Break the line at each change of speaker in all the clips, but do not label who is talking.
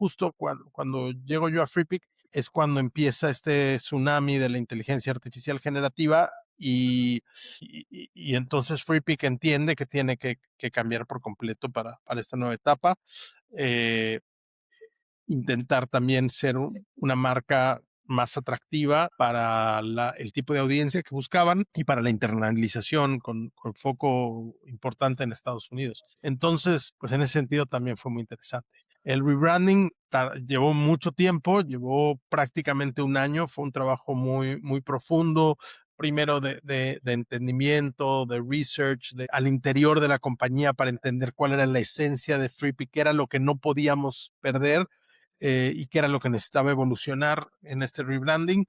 justo cuando llego yo a Freepik es cuando empieza este tsunami de la inteligencia artificial generativa y entonces Freepik entiende que tiene que cambiar por completo para esta nueva etapa. Intentar también ser una marca más atractiva para el tipo de audiencia que buscaban y para la internalización con foco importante en Estados Unidos. Entonces, pues en ese sentido también fue muy interesante. El rebranding llevó mucho tiempo, llevó prácticamente un año, fue un trabajo muy, muy profundo, primero de entendimiento, de research, al interior de la compañía para entender cuál era la esencia de Freepik, qué era lo que no podíamos perder y qué era lo que necesitaba evolucionar en este rebranding,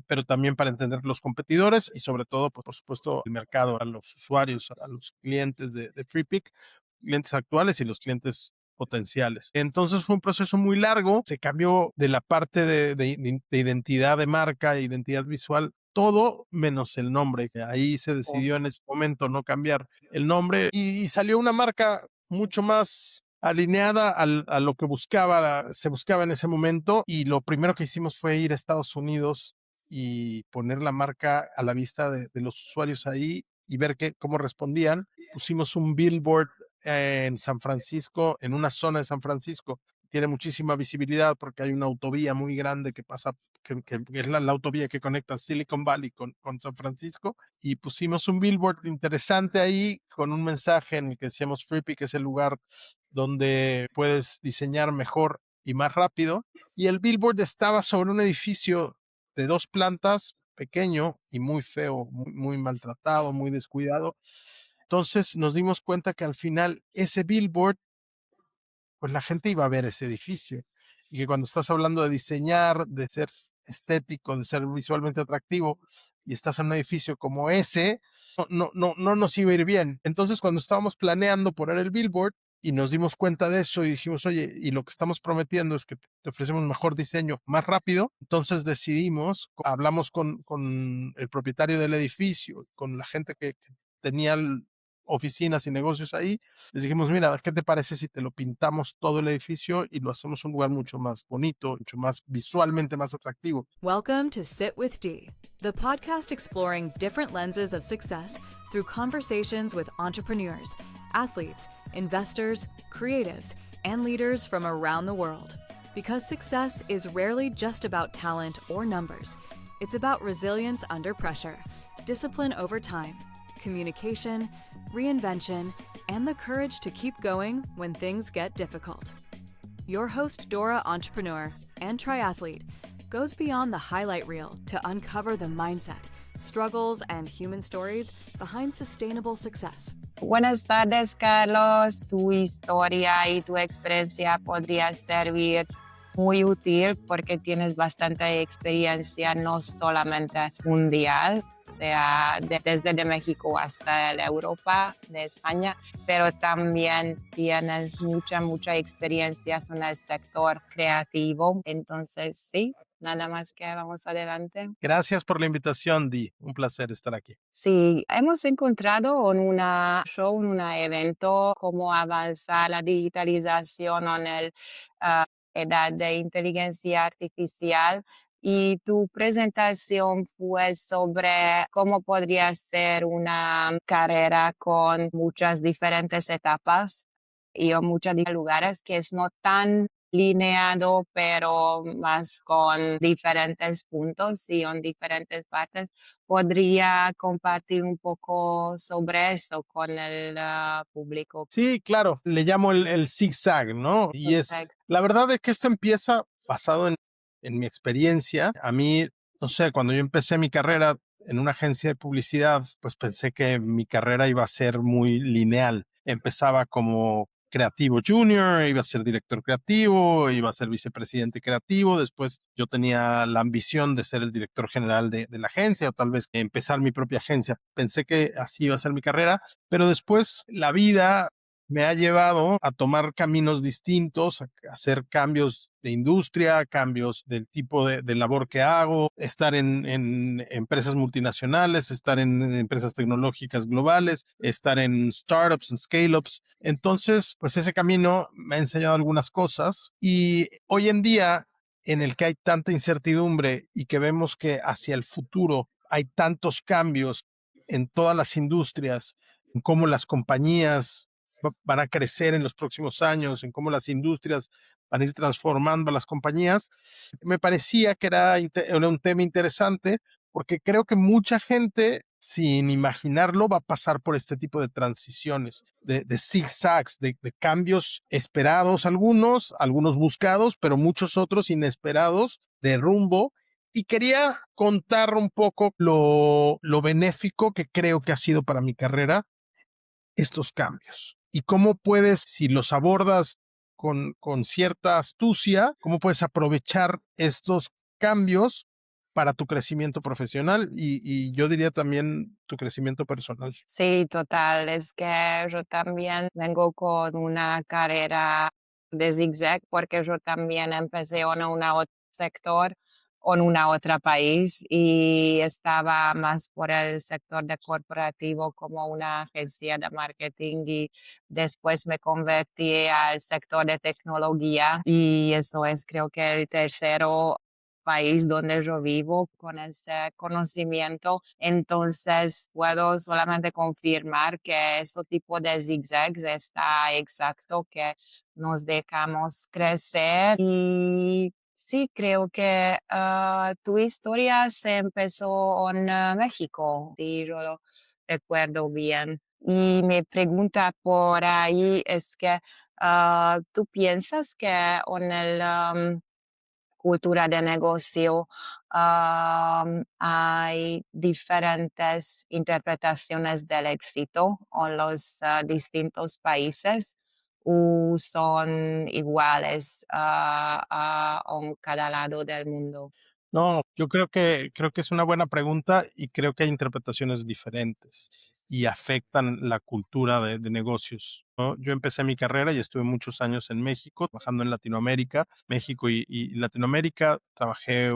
pero también para entender los competidores y sobre todo, pues, por supuesto, el mercado, a los usuarios, a los clientes de Freepik, clientes actuales y los clientes potenciales. Entonces fue un proceso muy largo, se cambió de la parte de identidad de marca, identidad visual, todo menos el nombre, que ahí se decidió en ese momento no cambiar el nombre y salió una marca mucho más alineada a lo que se buscaba en ese momento y lo primero que hicimos fue ir a Estados Unidos y poner la marca a la vista de los usuarios ahí y ver cómo respondían. Pusimos un billboard en San Francisco, en una zona de San Francisco. Tiene muchísima visibilidad porque hay una autovía muy grande que pasa, que es la autovía que conecta Silicon Valley con San Francisco. Y pusimos un billboard interesante ahí con un mensaje en el que decíamos Freepik, que es el lugar donde puedes diseñar mejor y más rápido. Y el billboard estaba sobre un edificio de 2 plantas, pequeño y muy feo, muy, muy maltratado, muy descuidado. Entonces nos dimos cuenta que al final ese billboard, pues la gente iba a ver ese edificio. Y que cuando estás hablando de diseñar, de ser estético, de ser visualmente atractivo, y estás en un edificio como ese, no nos iba a ir bien. Entonces, cuando estábamos planeando poner el billboard y nos dimos cuenta de eso y dijimos, oye, y lo que estamos prometiendo es que te ofrecemos un mejor diseño más rápido, entonces decidimos, hablamos con el propietario del edificio, con la gente que tenía oficinas y negocios ahí, les dijimos, mira, ¿qué te parece si te lo pintamos todo el edificio y lo hacemos un lugar mucho más bonito, mucho más visualmente más atractivo?
Welcome to Sit with D, the podcast exploring different lenses of success through conversations with entrepreneurs, athletes, investors, creatives, and leaders from around the world. Because success is rarely just about talent or numbers. It's about resilience under pressure, discipline over time, communication, reinvention, and the courage to keep going when things get difficult. Your host, Dora Entrepreneur and triathlete, goes beyond the highlight reel to uncover the mindset, struggles, and human stories behind sustainable success.
Buenas tardes, Carlos. Tu historia y tu experiencia podría servir muy útil porque tienes bastante experiencia, no solamente mundial, o sea, desde de México hasta la Europa, de España, pero también tienes mucha experiencia en el sector creativo. Entonces, sí, nada más que vamos adelante.
Gracias por la invitación, Di. Un placer estar aquí.
Sí, hemos encontrado en un show, en un evento, cómo avanza la digitalización en el edad de inteligencia artificial y tu presentación fue sobre cómo podría ser una carrera con muchas diferentes etapas y en muchos lugares que es no tan lineado, pero más con diferentes puntos y en diferentes partes. ¿Podría compartir un poco sobre eso con el público?
Sí, claro, le llamo el zigzag, ¿no? Y
Perfecto.
la verdad es que esto empieza basado en mi experiencia. A mí, no sé, cuando yo empecé mi carrera en una agencia de publicidad, pues pensé que mi carrera iba a ser muy lineal. Empezaba como creativo junior, iba a ser director creativo, iba a ser vicepresidente creativo. Después yo tenía la ambición de ser el director general de la agencia o tal vez empezar mi propia agencia. Pensé que así iba a ser mi carrera, pero después la vida me ha llevado a tomar caminos distintos, a hacer cambios de industria, cambios del tipo de labor que hago, estar en empresas multinacionales, estar en empresas tecnológicas globales, estar en startups, en scale-ups. Entonces, pues ese camino me ha enseñado algunas cosas y hoy en día en el que hay tanta incertidumbre y que vemos que hacia el futuro hay tantos cambios en todas las industrias, en cómo las compañías van a crecer en los próximos años, en cómo las industrias van a ir transformando a las compañías, me parecía que era un tema interesante porque creo que mucha gente, sin imaginarlo, va a pasar por este tipo de transiciones, de zigzags, de cambios esperados algunos buscados, pero muchos otros inesperados de rumbo. Y quería contar un poco lo benéfico que creo que ha sido para mi carrera estos cambios y cómo puedes, si los abordas con cierta astucia, cómo puedes aprovechar estos cambios para tu crecimiento profesional y yo diría también tu crecimiento personal.
Sí, total. Es que yo también vengo con una carrera de zigzag porque yo también empecé en un otro sector, en un otro país y estaba más por el sector de corporativo como una agencia de marketing y después me convertí al sector de tecnología y eso es creo que el tercero país donde yo vivo con ese conocimiento. Entonces, puedo solamente confirmar que ese tipo de zigzags está exacto, que nos dejamos crecer. Y sí, creo que tu historia se empezó en México, si yo lo recuerdo bien. Y mi pregunta por ahí es que ¿tú piensas que en el cultura de negocio, hay diferentes interpretaciones del éxito en los distintos países o son iguales en cada lado del mundo?
No, yo creo que es una buena pregunta y creo que hay interpretaciones diferentes y afectan la cultura de negocios, ¿no? Yo empecé mi carrera y estuve muchos años en México, trabajando en Latinoamérica, México y Latinoamérica. Trabajé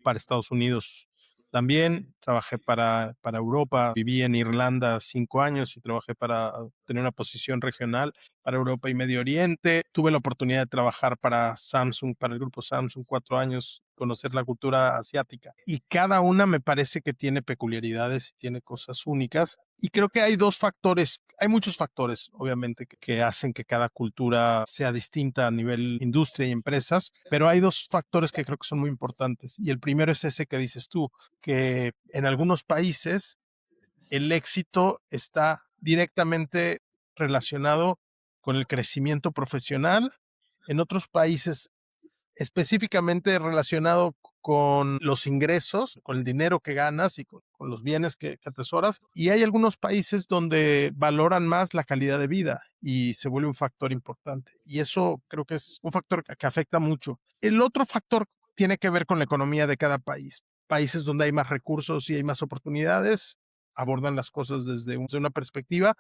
para Estados Unidos también, trabajé para Europa, viví en Irlanda 5 años y trabajé para tener una posición regional para Europa y Medio Oriente. Tuve la oportunidad de trabajar para Samsung, para el grupo Samsung, 4 años, conocer la cultura asiática. Y cada una me parece que tiene peculiaridades y tiene cosas únicas. Y creo que hay dos factores, hay muchos factores, obviamente, que hacen que cada cultura sea distinta a nivel industria y empresas, pero hay dos factores que creo que son muy importantes. Y el primero es ese que dices tú, que en algunos países el éxito está directamente relacionado con el crecimiento profesional. En otros países específicamente relacionado con los ingresos, con el dinero que ganas y con los bienes que atesoras. Y hay algunos países donde valoran más la calidad de vida y se vuelve un factor importante. Y eso creo que es un factor que afecta mucho. El otro factor tiene que ver con la economía de cada país. Países donde hay más recursos y hay más oportunidades abordan las cosas desde una perspectiva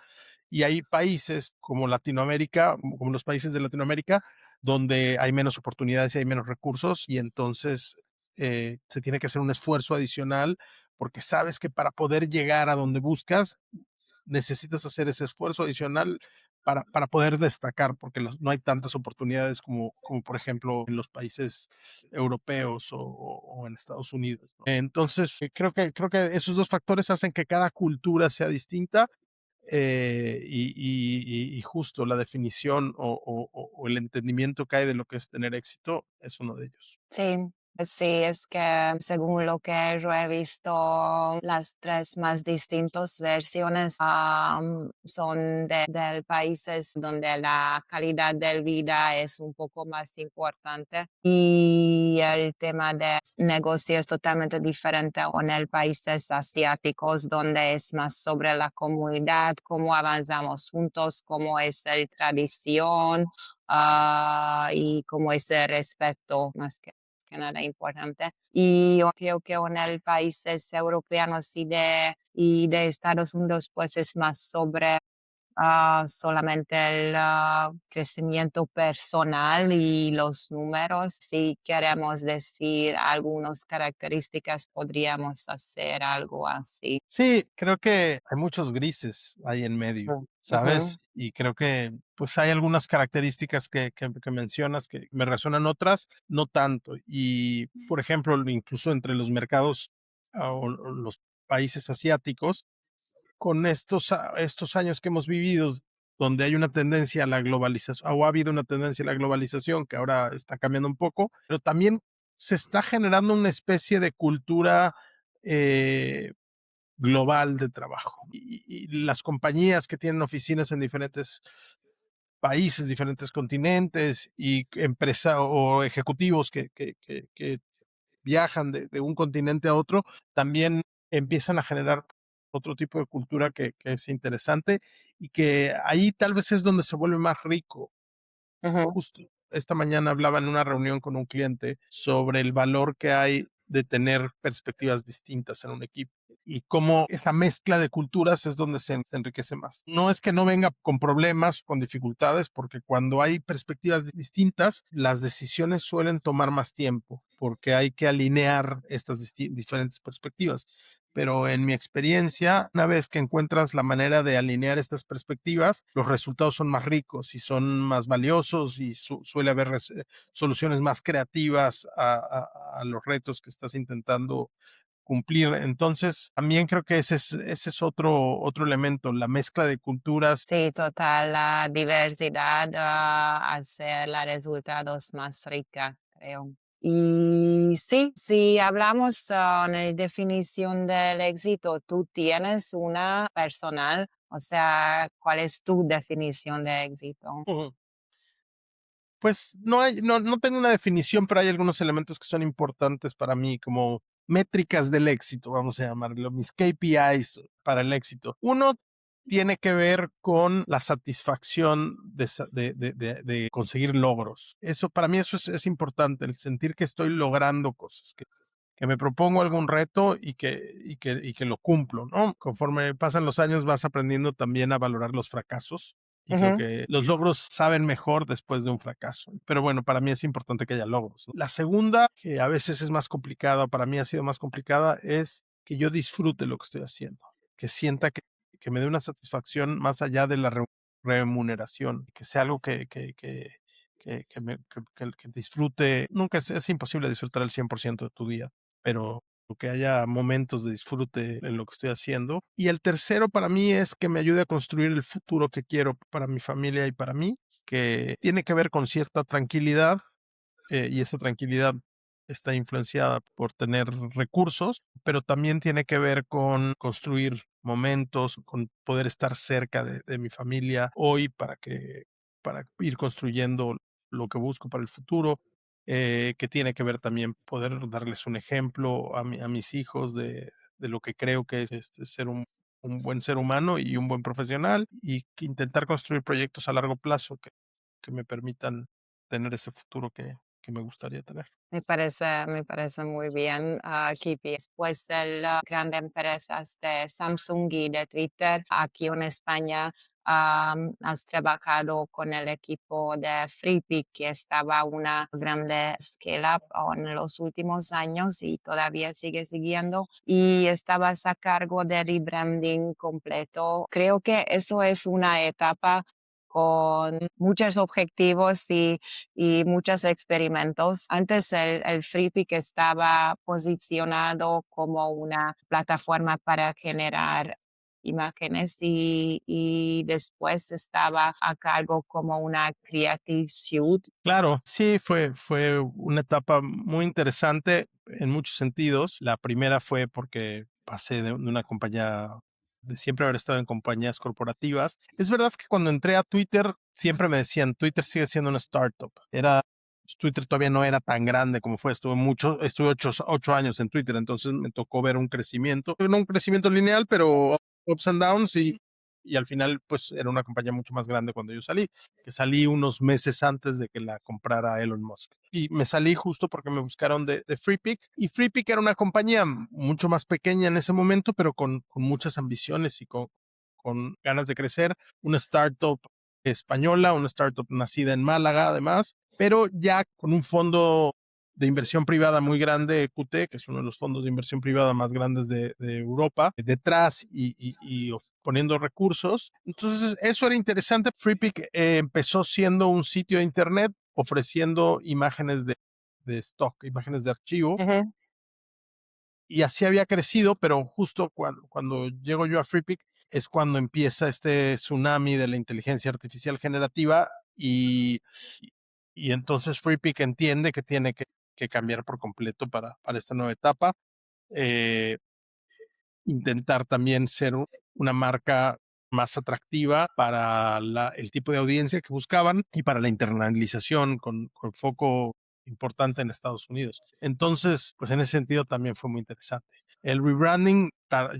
y hay países como Latinoamérica, como los países de Latinoamérica, donde hay menos oportunidades y hay menos recursos y entonces se tiene que hacer un esfuerzo adicional porque sabes que para poder llegar a donde buscas necesitas hacer ese esfuerzo adicional para poder destacar, porque no hay tantas oportunidades como, por ejemplo, en los países europeos o en Estados Unidos, ¿no? Entonces, creo que esos dos factores hacen que cada cultura sea distinta y justo la definición o el entendimiento que hay de lo que es tener éxito es uno de ellos.
Sí, sí, es que según lo que yo he visto, las tres más distintas versiones son de países donde la calidad de vida es un poco más importante y el tema de negocio es totalmente diferente en el países asiáticos donde es más sobre la comunidad, cómo avanzamos juntos, cómo es la tradición y cómo es el respeto más que nada importante. Y yo creo que en el países europeos y de Estados Unidos, pues es más sobre solamente el crecimiento personal y los números. Si queremos decir algunas características, podríamos hacer algo así.
Sí, creo que hay muchos grises ahí en medio,
Ujú,
¿sabes? Y creo que pues hay algunas características que mencionas que me resuenan, otras no tanto. Y, por ejemplo, incluso entre los mercados o los países asiáticos, con estos años que hemos vivido, donde hay una tendencia a la globalización, o ha habido una tendencia a la globalización que ahora está cambiando un poco, pero también se está generando una especie de cultura eh, global de trabajo. Y las compañías que tienen oficinas en diferentes países, diferentes continentes y empresa o ejecutivos que viajan de un continente a otro, también empiezan a generar otro tipo de cultura que es interesante y que ahí tal vez es donde se vuelve más rico.
ujú,
Justo esta mañana hablaba en una reunión con un cliente sobre el valor que hay de tener perspectivas distintas en un equipo y cómo esta mezcla de culturas es donde se enriquece más. No es que no venga con problemas, con dificultades, porque cuando hay perspectivas distintas, las decisiones suelen tomar más tiempo, porque hay que alinear estas diferentes perspectivas. Pero en mi experiencia, una vez que encuentras la manera de alinear estas perspectivas, los resultados son más ricos y son más valiosos y suele haber soluciones más creativas a los retos que estás intentando cumplir. Entonces, también creo que ese es otro elemento, la mezcla de culturas.
sí, total, la diversidad hace los resultados más rica, creo. Y sí, si hablamos en definición del éxito, ¿tú tienes una personal? O sea, ¿cuál es tu definición de éxito?
Ujú. Pues no tengo una definición, pero hay algunos elementos que son importantes para mí, como métricas del éxito, vamos a llamarlo, mis KPIs para el éxito. Uno tiene que ver con la satisfacción de conseguir logros. Eso, para mí eso es importante, el sentir que estoy logrando cosas, que me propongo algún reto y que lo cumplo, ¿no? Conforme pasan los años vas aprendiendo también a valorar los fracasos y creo
Ujú,
que los logros saben mejor después de un fracaso. Pero bueno, para mí es importante que haya logros, ¿no? La segunda, que a veces es más complicada, para mí ha sido más complicada, es que yo disfrute lo que estoy haciendo, que sienta que me dé una satisfacción más allá de la remuneración, que sea algo que disfrute. Nunca es imposible disfrutar el 100% de tu día, pero que haya momentos de disfrute en lo que estoy haciendo. Y el tercero para mí es que me ayude a construir el futuro que quiero para mi familia y para mí, que tiene que ver con cierta tranquilidad, y esa tranquilidad está influenciada por tener recursos, pero también tiene que ver con construir momentos, con poder estar cerca de mi familia hoy para ir construyendo lo que busco para el futuro, que tiene que ver también poder darles un ejemplo a mis hijos de lo que creo que es ser un buen ser humano y un buen profesional y que intentar construir proyectos a largo plazo que me permitan tener ese futuro que me gustaría tener.
me parece muy bien, Kipi. Después de las grandes empresas de Samsung y de Twitter, aquí en España, has trabajado con el equipo de FreePic, que estaba una grande scale-up en los últimos años y todavía sigue siguiendo, y estabas a cargo de rebranding completo. Creo que eso es una etapa con muchos objetivos y muchos experimentos. Antes el FreePic estaba posicionado como una plataforma para generar imágenes y después estaba a cargo como una Creative Suite.
Claro, sí, fue una etapa muy interesante en muchos sentidos. La primera fue porque pasé de una compañía, de siempre haber estado en compañías corporativas. Es verdad que cuando entré a Twitter, siempre me decían, Twitter sigue siendo una startup. Twitter todavía no era tan grande como fue. Estuve 8 años en Twitter, entonces me tocó ver un crecimiento, no un crecimiento lineal, pero ups and downs y al final pues era una compañía mucho más grande cuando yo salí, que salí unos meses antes de que la comprara Elon Musk. Y me salí justo porque me buscaron de FreePic. Y FreePic era una compañía mucho más pequeña en ese momento, pero con muchas ambiciones y con con ganas de crecer, una startup española, una startup nacida en Málaga además, pero ya con un fondo de inversión privada muy grande, QT, que es uno de los fondos de inversión privada más grandes de Europa, detrás y poniendo recursos. Entonces, eso era interesante. FreePic empezó siendo un sitio de internet ofreciendo imágenes de stock, imágenes de archivo,
Ujú.
y así había crecido, pero justo cuando llego yo a FreePic es cuando empieza este tsunami de la inteligencia artificial generativa y entonces FreePic entiende que tiene que cambiar por completo para esta nueva etapa. Eh, Intentar también ser una marca más atractiva para el tipo de audiencia que buscaban y para la internalización con foco importante en Estados Unidos. Entonces, pues en ese sentido también fue muy interesante. El rebranding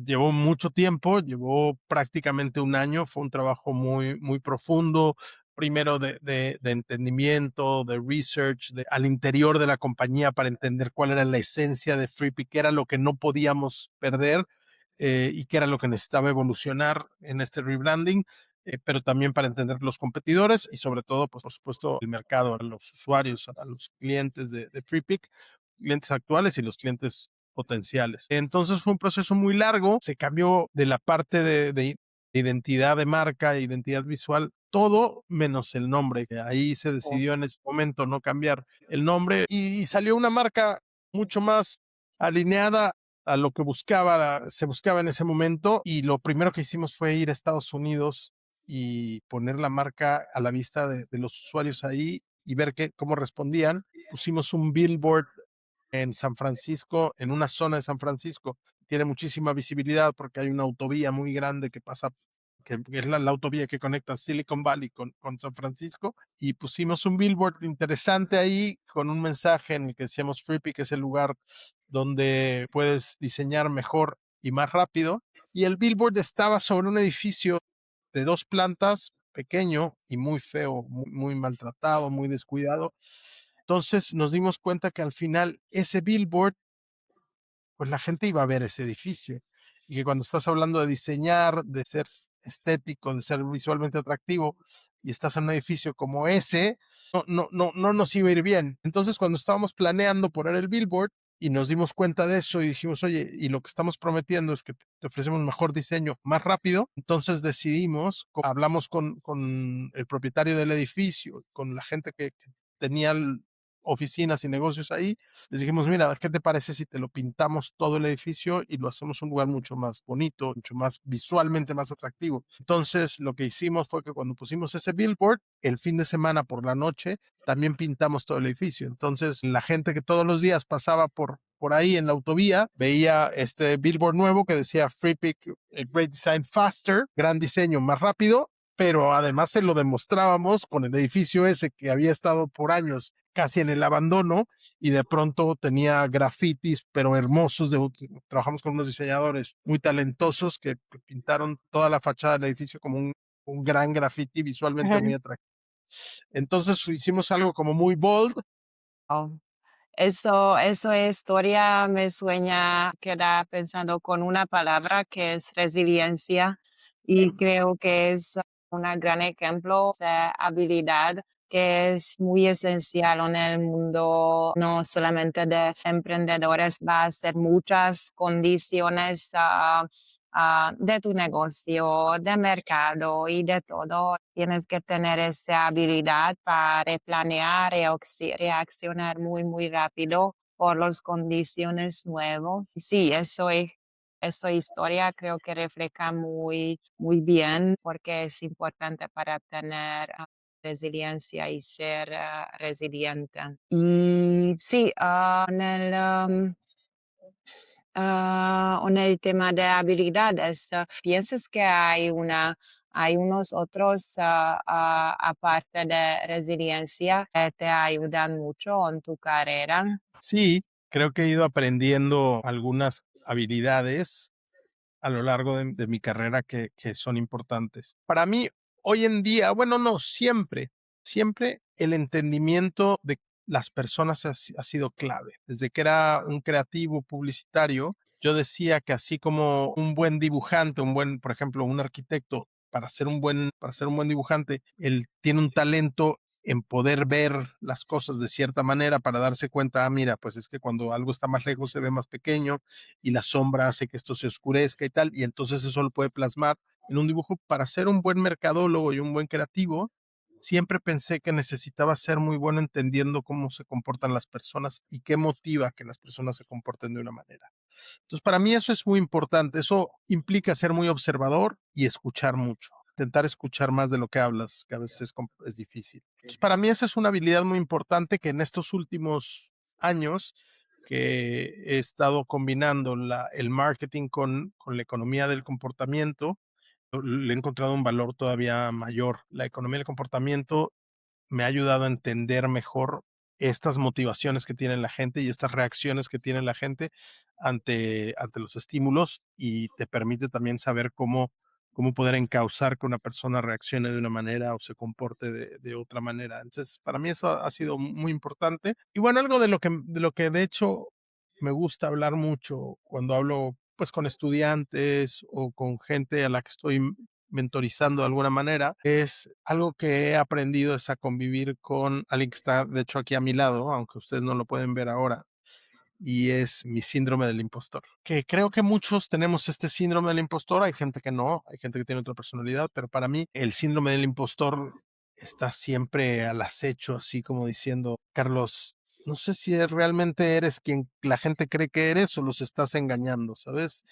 llevó mucho tiempo, llevó prácticamente un año, fue un trabajo muy, muy profundo, primero de entendimiento, de research, al interior de la compañía para entender cuál era la esencia de FreePic, qué era lo que no podíamos perder y qué era lo que necesitaba evolucionar en este rebranding, pero también para entender los competidores y sobre todo, pues por supuesto, el mercado, a los usuarios, a los clientes de FreePic, clientes actuales y los clientes potenciales. Entonces fue un proceso muy largo, se cambió de la parte de identidad de marca, identidad visual, todo menos el nombre, que ahí se decidió en ese momento no cambiar el nombre y salió una marca mucho más alineada a lo que se buscaba en ese momento, y lo primero que hicimos fue ir a Estados Unidos y poner la marca a la vista de los usuarios ahí y ver cómo respondían. Pusimos un billboard en San Francisco, en una zona de San Francisco. Tiene muchísima visibilidad porque hay una autovía muy grande que pasa, que es la autovía que conecta Silicon Valley con San Francisco, y pusimos un billboard interesante ahí con un mensaje en el que decíamos FreePic es el lugar donde puedes diseñar mejor y más rápido, y el billboard estaba sobre un edificio de 2 plantas, pequeño y muy feo, muy maltratado, muy descuidado. Entonces nos dimos cuenta que al final ese billboard, pues la gente iba a ver ese edificio, y que cuando estás hablando de diseñar, de ser estético, de ser visualmente atractivo, y estás en un edificio como ese, no nos iba a ir bien. Entonces, cuando estábamos planeando poner el billboard y nos dimos cuenta de eso y dijimos, oye, y lo que estamos prometiendo es que te ofrecemos mejor diseño más rápido, entonces decidimos, hablamos con el propietario del edificio, con la gente que tenía oficinas y negocios ahí, les dijimos, mira, ¿qué te parece si te lo pintamos todo el edificio y lo hacemos un lugar mucho más bonito, mucho más visualmente más atractivo? Entonces, lo que hicimos fue que cuando pusimos ese billboard, el fin de semana por la noche, también pintamos todo el edificio. Entonces, la gente que todos los días pasaba por ahí en la autovía, veía este billboard nuevo que decía FreePic, Great Design Faster, gran diseño más rápido, pero además se lo demostrábamos con el edificio ese que había estado por años casi en el abandono, y de pronto tenía grafitis, pero hermosos. Trabajamos con unos diseñadores muy talentosos que pintaron toda la fachada del edificio como un gran graffiti visualmente muy atractivo. Entonces hicimos algo como muy bold.
Wow. Eso historia me sueña, queda pensando con una palabra que es resiliencia, y creo que es un gran ejemplo de habilidad que es muy esencial en el mundo, no solamente de emprendedores, va a ser muchas condiciones de tu negocio, de mercado y de todo. Tienes que tener esa habilidad para planear y reaccionar muy, muy rápido por las condiciones nuevas. Sí, esa historia creo que refleja muy, muy bien porque es importante para tener resiliencia y ser resiliente. Y sí, en el tema de habilidades, ¿piensas que hay unos otros, aparte de resiliencia, que te ayudan mucho en tu carrera?
Sí, creo que he ido aprendiendo algunas habilidades a lo largo de mi carrera que son importantes. Para mí, hoy en día, bueno, no, siempre el entendimiento de las personas ha sido clave. Desde que era un creativo publicitario, yo decía que así como un buen dibujante, por ejemplo, un arquitecto, para ser un buen dibujante, él tiene un talento en poder ver las cosas de cierta manera para darse cuenta, mira, pues es que cuando algo está más lejos se ve más pequeño y la sombra hace que esto se oscurezca y tal, y entonces eso lo puede plasmar en un dibujo. Para ser un buen mercadólogo y un buen creativo, siempre pensé que necesitaba ser muy bueno entendiendo cómo se comportan las personas y qué motiva que las personas se comporten de una manera. Entonces, para mí eso es muy importante. Eso implica ser muy observador y escuchar mucho. Intentar escuchar más de lo que hablas, que a veces es difícil. Entonces, para mí esa es una habilidad muy importante que en estos últimos años que he estado combinando el marketing con la economía del comportamiento, le he encontrado un valor todavía mayor. La economía del comportamiento me ha ayudado a entender mejor estas motivaciones que tiene la gente y estas reacciones que tiene la gente ante los estímulos, y te permite también saber cómo poder encauzar que una persona reaccione de una manera o se comporte de otra manera. Entonces, para mí eso ha sido muy importante. Y bueno, algo de lo que de hecho me gusta hablar mucho cuando hablo pues con estudiantes o con gente a la que estoy mentorizando de alguna manera, es algo que he aprendido, es a convivir con alguien que está, de hecho, aquí a mi lado, aunque ustedes no lo pueden ver ahora, y es mi síndrome del impostor. Que creo que muchos tenemos este síndrome del impostor, hay gente que no, hay gente que tiene otra personalidad, pero para mí el síndrome del impostor está siempre al acecho, así como diciendo, Carlos, no sé si realmente eres quien la gente cree que eres o los estás engañando, ¿sabes?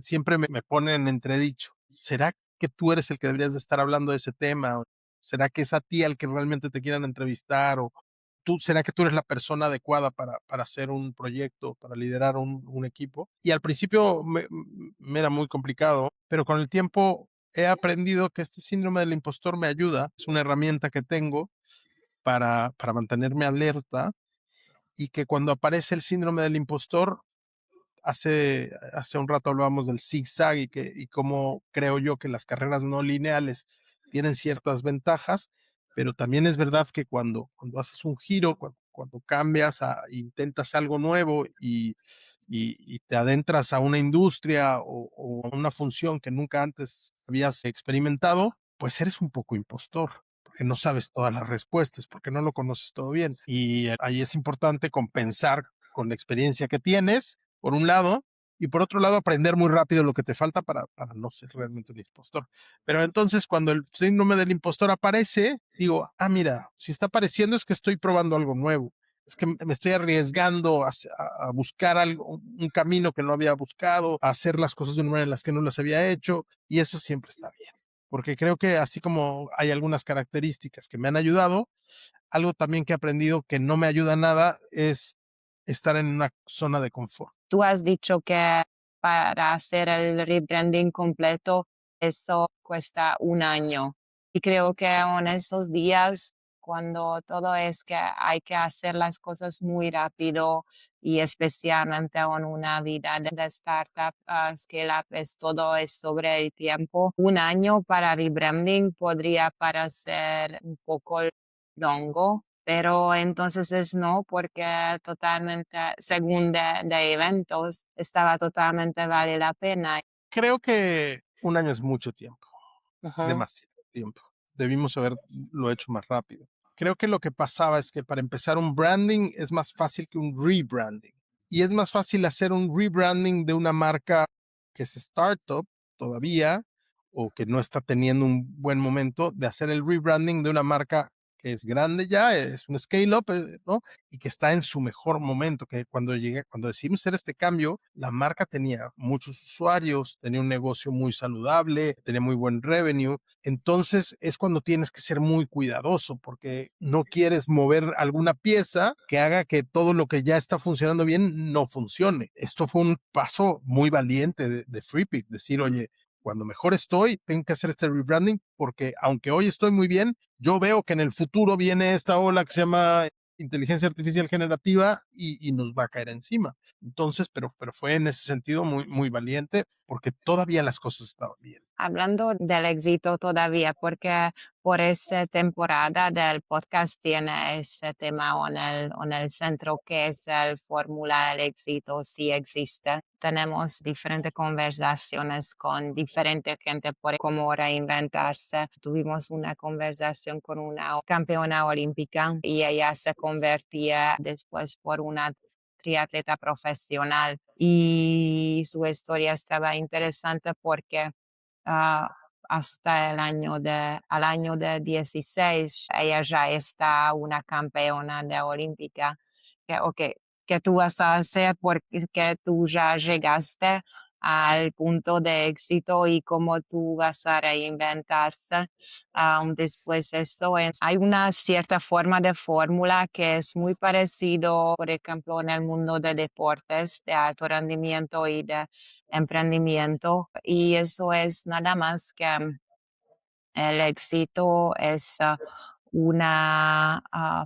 Siempre me pone en entredicho. ¿Será que tú eres el que deberías de estar hablando de ese tema? ¿O será que es a ti al que realmente te quieran entrevistar? ¿O será que tú eres la persona adecuada para hacer un proyecto, para liderar un equipo? Y al principio me era muy complicado, pero con el tiempo he aprendido que este síndrome del impostor me ayuda. Es una herramienta que tengo para mantenerme alerta, y que cuando aparece el síndrome del impostor, hace un rato hablábamos del zigzag y cómo creo yo que las carreras no lineales tienen ciertas ventajas, pero también es verdad que cuando haces un giro, cuando cambias, intentas algo nuevo y te adentras a una industria o a una función que nunca antes habías experimentado, pues eres un poco impostor, porque no sabes todas las respuestas, porque no lo conoces todo bien. Y ahí es importante compensar con la experiencia que tienes, por un lado, y por otro lado, aprender muy rápido lo que te falta para no ser realmente un impostor. Pero entonces, cuando el síndrome del impostor aparece, digo, mira, si está apareciendo es que estoy probando algo nuevo, es que me estoy arriesgando a buscar algo, un camino que no había buscado, a hacer las cosas de una manera en las que no las había hecho, y eso siempre está bien. Porque creo que así como hay algunas características que me han ayudado, algo también que he aprendido que no me ayuda nada es estar en una zona de confort.
Tú has dicho que para hacer el rebranding completo, eso cuesta un año. Y creo que en esos días, cuando todo es que hay que hacer las cosas muy rápido y especialmente en una vida de startup, scale-up, todo es sobre el tiempo. Un año para rebranding podría parecer un poco longo, pero entonces es no, porque totalmente, según de eventos, estaba totalmente vale la pena.
Creo que un año es mucho tiempo,
Ujú.
demasiado tiempo. Debimos haberlo hecho más rápido. Creo que lo que pasaba es que para empezar un branding es más fácil que un rebranding. Y es más fácil hacer un rebranding de una marca que es startup todavía o que no está teniendo un buen momento, de hacer el rebranding de una marca que es grande ya, es un scale-up, ¿no? Y que está en su mejor momento, que cuando decidimos hacer este cambio, la marca tenía muchos usuarios, tenía un negocio muy saludable, tenía muy buen revenue. Entonces es cuando tienes que ser muy cuidadoso, porque no quieres mover alguna pieza que haga que todo lo que ya está funcionando bien no funcione. Esto fue un paso muy valiente de Freepik, decir, oye, cuando mejor estoy, tengo que hacer este rebranding, porque aunque hoy estoy muy bien, yo veo que en el futuro viene esta ola que se llama inteligencia artificial generativa y nos va a caer encima. Entonces, pero fue en ese sentido muy, muy valiente, porque todavía las cosas estaban bien.
Hablando del éxito todavía, porque por esa temporada del podcast tiene ese tema en el centro que es el fórmula del éxito, si existe. Tenemos diferentes conversaciones con diferente gente por cómo reinventarse. Tuvimos una conversación con una campeona olímpica y ella se convertía después por una triatleta profesional y su historia estaba interesante porque ah, hasta al año de 16 ella ya está una campeona de olímpica. Que, ok, ¿qué tú vas a hacer porque tú ya llegaste al punto de éxito y cómo tú vas a reinventarse? Después eso hay una cierta forma de fórmula que es muy parecido, por ejemplo, en el mundo de deportes de alto rendimiento y de emprendimiento, y eso es nada más que el éxito es un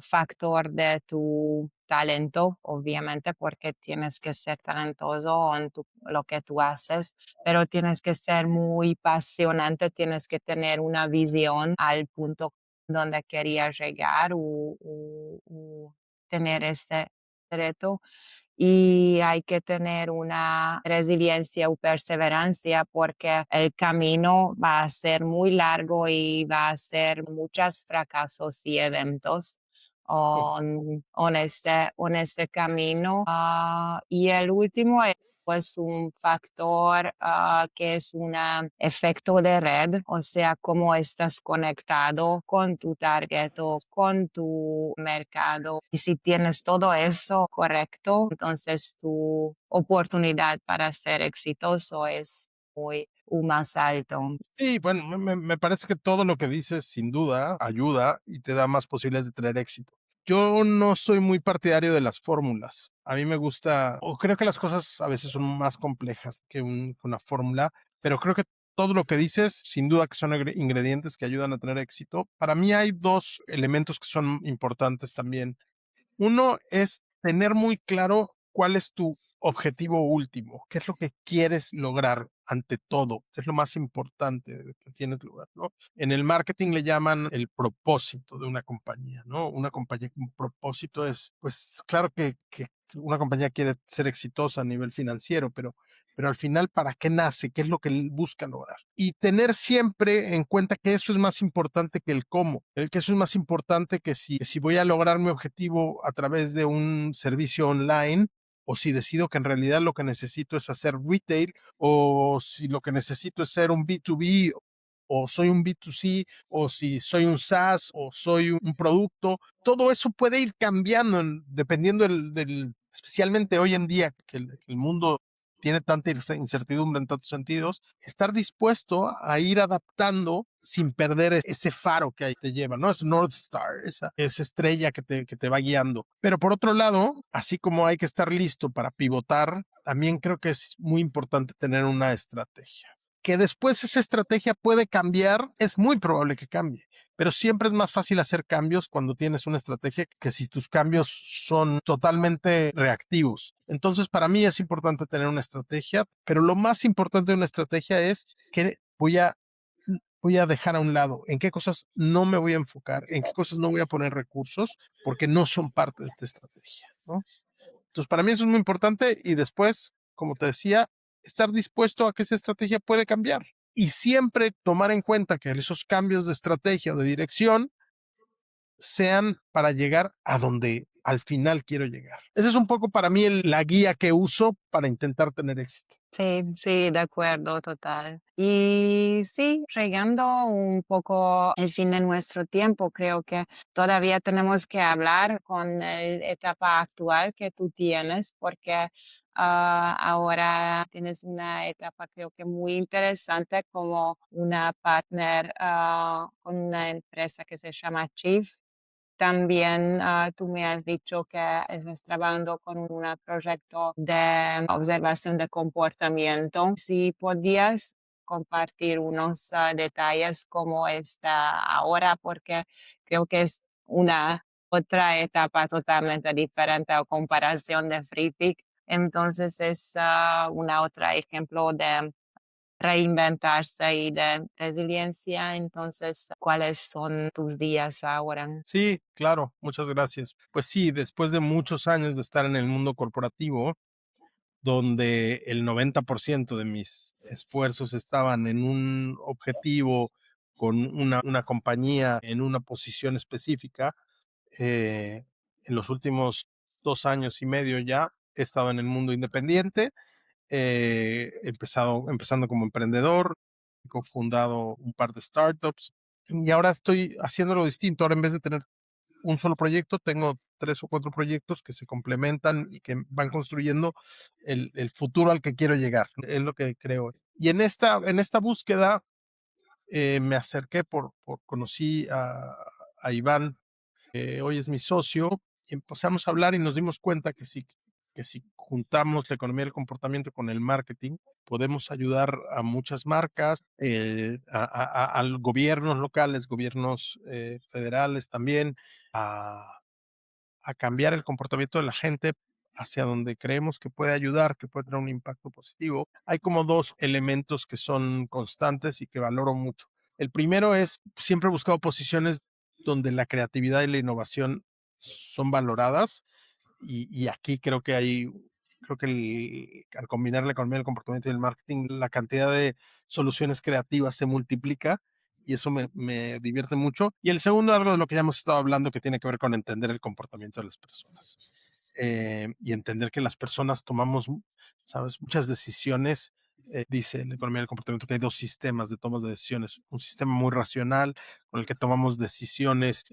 factor de tu talento, obviamente, porque tienes que ser talentoso en lo que tú haces, pero tienes que ser muy apasionante, tienes que tener una visión al punto donde querías llegar o tener ese reto y hay que tener una resiliencia o perseverancia porque el camino va a ser muy largo y va a ser muchos fracasos y eventos en ese camino. Y el último es pues un factor que es un efecto de red, o sea, cómo estás conectado con tu target o con tu mercado. Y si tienes todo eso correcto, entonces tu oportunidad para ser exitoso es muy más alto.
Sí, bueno, me parece que todo lo que dices sin duda ayuda y te da más posibilidades de tener éxito. Yo no soy muy partidario de las fórmulas. A mí me gusta, o creo que las cosas a veces son más complejas que una fórmula, pero creo que todo lo que dices, sin duda que son ingredientes que ayudan a tener éxito. Para mí hay dos elementos que son importantes también. Uno es tener muy claro cuál es tu objetivo último, qué es lo que quieres lograr ante todo, qué es lo más importante que tienes lugar, ¿no? En el marketing le llaman el propósito de una compañía, ¿no? Una compañía con propósito es, pues claro que una compañía quiere ser exitosa a nivel financiero, pero al final, ¿para qué nace? ¿Qué es lo que busca lograr? Y tener siempre en cuenta que eso es más importante que el cómo, que eso es más importante que si voy a lograr mi objetivo a través de un servicio online o si decido que en realidad lo que necesito es hacer retail o si lo que necesito es ser un B2B o soy un B2C o si soy un SaaS o soy un producto, todo eso puede ir cambiando dependiendo especialmente hoy en día que el mundo tiene tanta incertidumbre en tantos sentidos, estar dispuesto a ir adaptando sin perder ese faro que ahí te lleva, ¿no? Es North Star, esa estrella que te va guiando. Pero por otro lado, así como hay que estar listo para pivotar, también creo que es muy importante tener una estrategia. Que después esa estrategia puede cambiar, es muy probable que cambie, pero siempre es más fácil hacer cambios cuando tienes una estrategia que si tus cambios son totalmente reactivos. Entonces, para mí es importante tener una estrategia, pero lo más importante de una estrategia es que voy a dejar a un lado en qué cosas no me voy a enfocar, en qué cosas no voy a poner recursos, porque no son parte de esta estrategia, ¿no? Entonces, para mí eso es muy importante y después, como te decía, estar dispuesto a que esa estrategia puede cambiar y siempre tomar en cuenta que esos cambios de estrategia o de dirección sean para llegar a donde al final quiero llegar. Esa es un poco para mí la guía que uso para intentar tener éxito.
Sí, sí, de acuerdo, total. Y sí, llegando un poco al fin de nuestro tiempo, creo que todavía tenemos que hablar con la etapa actual que tú tienes, porque ahora tienes una etapa creo que muy interesante como una partner con una empresa que se llama Chief. También tú me has dicho que estás trabajando con un proyecto de observación de comportamiento. Si podías compartir unos detalles como está ahora, porque creo que es una otra etapa totalmente diferente a comparación de Free Peak. Entonces es una otra ejemplo reinventarse y de resiliencia. Entonces, ¿cuáles son tus días ahora?
Sí, claro, muchas gracias. Pues sí, después de muchos años de estar en el mundo corporativo, donde el 90% de mis esfuerzos estaban en un objetivo con una compañía en una posición específica, en los últimos 2 años y medio ya he estado en el mundo independiente, empezando como emprendedor, he cofundado un par de startups y ahora estoy haciéndolo distinto. Ahora en vez de tener un solo proyecto, tengo 3 o 4 proyectos que se complementan y que van construyendo el futuro al que quiero llegar, es lo que creo. Y en esta búsqueda me acerqué conocí a Iván, hoy es mi socio, y empezamos a hablar y nos dimos cuenta que si juntamos la economía del comportamiento con el marketing, podemos ayudar a muchas marcas, a gobiernos locales, gobiernos federales también, a, a cambiar el comportamiento de la gente hacia donde creemos que puede ayudar, que puede tener un impacto positivo. Hay como 2 elementos que son constantes y que valoro mucho. El primero es, siempre he buscado posiciones donde la creatividad y la innovación son valoradas y aquí creo que al combinar la economía del comportamiento y el marketing, la cantidad de soluciones creativas se multiplica y eso me divierte mucho. Y el segundo, algo de lo que ya hemos estado hablando, que tiene que ver con entender el comportamiento de las personas y entender que las personas tomamos, ¿sabes?, muchas decisiones. Dice en la economía del comportamiento que hay 2 sistemas de tomas de decisiones. Un sistema muy racional, con el que tomamos decisiones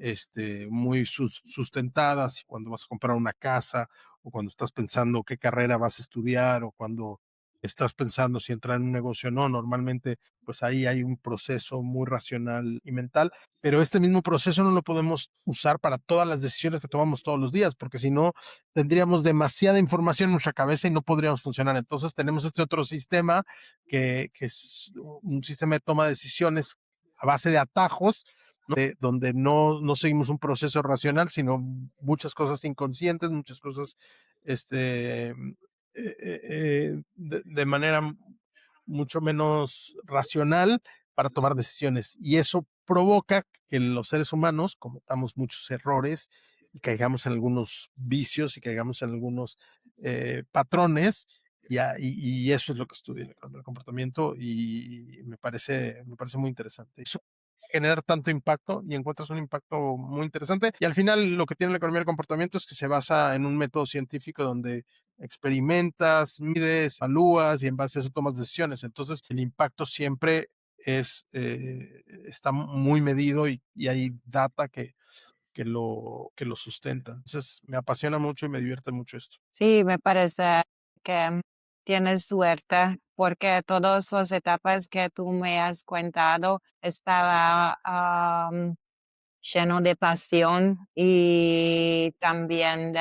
muy sustentadas, y cuando vas a comprar una casa, o cuando estás pensando qué carrera vas a estudiar, o cuando estás pensando si entrar en un negocio o no, normalmente pues ahí hay un proceso muy racional y mental, pero este mismo proceso no lo podemos usar para todas las decisiones que tomamos todos los días, porque si no, tendríamos demasiada información en nuestra cabeza y no podríamos funcionar. Entonces tenemos este otro sistema que es un sistema de toma de decisiones a base de atajos, ¿no? Donde no seguimos un proceso racional, sino muchas cosas inconscientes, muchas cosas de manera mucho menos racional para tomar decisiones. Y eso provoca que los seres humanos cometamos muchos errores y caigamos en algunos vicios y caigamos en algunos patrones. Y eso es lo que estudia el comportamiento y me parece muy interesante. Eso generar tanto impacto y encuentras un impacto muy interesante. Y al final lo que tiene la economía del comportamiento es que se basa en un método científico donde experimentas, mides, evalúas y en base a eso tomas decisiones. Entonces el impacto siempre está muy medido y hay data que lo sustenta. Entonces me apasiona mucho y me divierte mucho esto.
Sí, me parece que tienes suerte porque todas las etapas que tú me has contado estaba lleno de pasión y también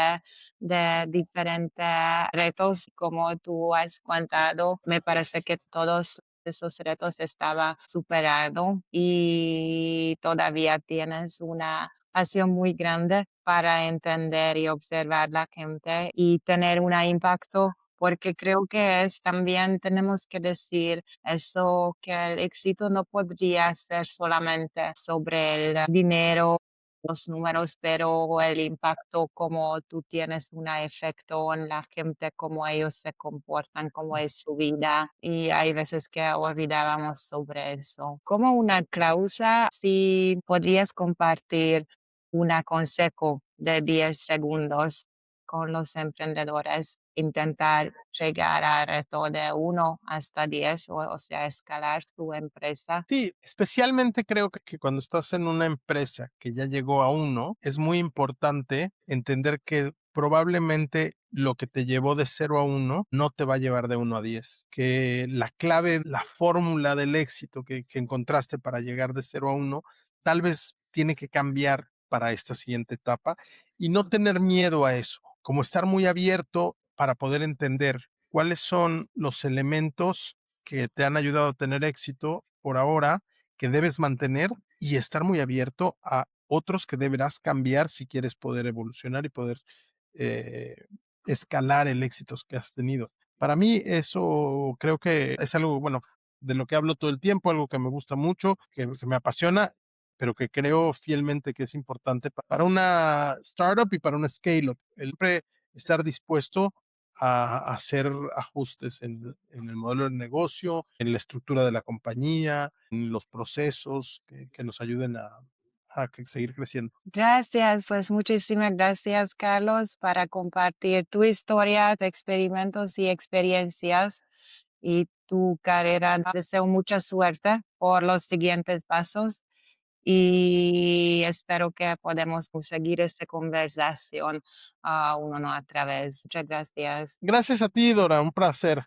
de diferentes retos, como tú has contado. Me parece que todos esos retos estaba superado y todavía tienes una pasión muy grande para entender y observar la gente y tener un impacto, porque creo que es también tenemos que decir eso, que el éxito no podría ser solamente sobre el dinero, los números, pero el impacto, como tú tienes un efecto en la gente, cómo ellos se comportan, cómo es su vida. Y hay veces que olvidábamos sobre eso. Como una cláusula, si podrías compartir un consejo de 10 segundos con los emprendedores, intentar llegar al reto de 1 hasta 10, o sea, escalar su empresa.
Sí, especialmente creo que cuando estás en una empresa que ya llegó a uno, es muy importante entender que probablemente lo que te llevó de 0 a 1 no te va a llevar de 1 a 10, que la clave, la fórmula del éxito que encontraste para llegar de 0 a 1, tal vez tiene que cambiar para esta siguiente etapa y no tener miedo a eso, como estar muy abierto para poder entender cuáles son los elementos que te han ayudado a tener éxito por ahora, que debes mantener y estar muy abierto a otros que deberás cambiar si quieres poder evolucionar y poder eh, escalar el éxito que has tenido. Para mí eso creo que es algo, bueno, de lo que hablo todo el tiempo, algo que me gusta mucho, que me apasiona, pero que creo fielmente que es importante para una startup y para una scale-up. El siempre estar dispuesto a hacer ajustes en el modelo de negocio, en la estructura de la compañía, en los procesos que nos ayuden a seguir creciendo.
Gracias, pues muchísimas gracias, Carlos, para compartir tu historia, tus experimentos y experiencias y tu carrera. Deseo mucha suerte por los siguientes pasos y espero que podamos seguir esta conversación uno a través. Muchas gracias.
Gracias a ti, Dora, un placer.